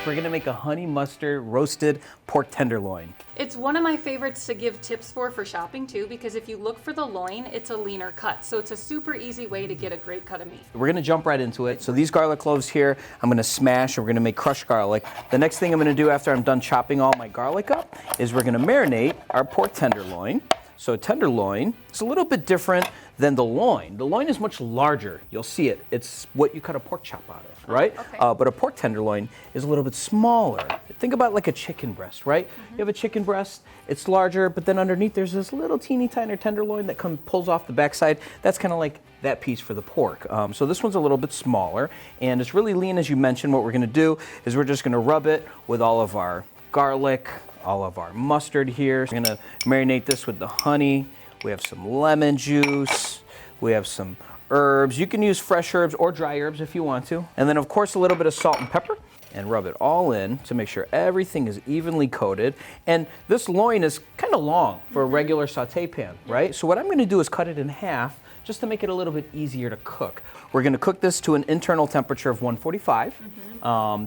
We're gonna make a honey mustard roasted pork tenderloin. It's one of my favorites to give tips for shopping too, because if you look for the loin, it's a leaner cut. So it's a super easy way to get a great cut of meat. We're gonna jump right into it. So these garlic cloves here, I'm gonna smash and we're gonna make crushed garlic. The next thing I'm gonna do after I'm done chopping all my garlic up is we're gonna marinate our pork tenderloin. So tenderloin is a little bit different than the loin. The loin is much larger. You'll see it. It's what you cut a pork chop out of, right? Okay. But a pork tenderloin is a little bit smaller. Think about like a chicken breast, right? You have a chicken breast, it's larger, but then underneath there's this little teeny tiny tenderloin that pulls off the backside. That's kind of like that piece for the pork. So this one's a little bit smaller, and it's really lean, as you mentioned. What we're gonna do is we're just gonna rub it with all of our garlic, all of our mustard here. We're gonna marinate this with the honey. We have some lemon juice. We have some herbs. You can use fresh herbs or dry herbs if you want to. And then of course a little bit of salt and pepper, and rub it all in to make sure everything is evenly coated. And this loin is kind of long for a regular saute pan, right? So what I'm gonna do is cut it in half just to make it a little bit easier to cook. We're gonna cook this to an internal temperature of 145.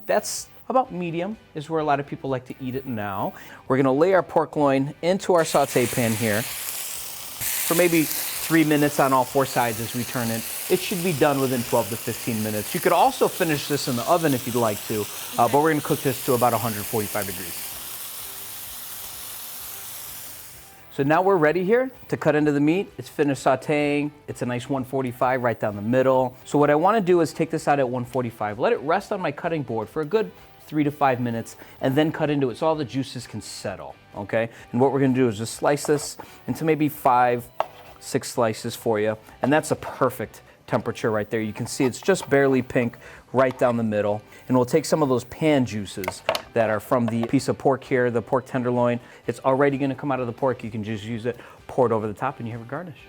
That's about medium is where a lot of people like to eat it now. We're gonna lay our pork loin into our saute pan here for maybe 3 minutes on all 4 sides as we turn it. It should be done within 12 to 15 minutes. You could also finish this in the oven if you'd like to, but we're gonna cook this to about 145 degrees. So now we're ready here to cut into the meat. It's finished sauteing. It's a nice 145 right down the middle. So what I wanna do is take this out at 145, let it rest on my cutting board for a good 3 to 5 minutes, and then cut into it so all the juices can settle, okay? And what we're gonna do is just slice this into maybe 5, 6 slices for you, and that's a perfect temperature right there. You can see it's just barely pink right down the middle. And we'll take some of those pan juices that are from the piece of pork here, the pork tenderloin. It's already gonna come out of the pork. You can just use it, pour it over the top, and you have a garnish.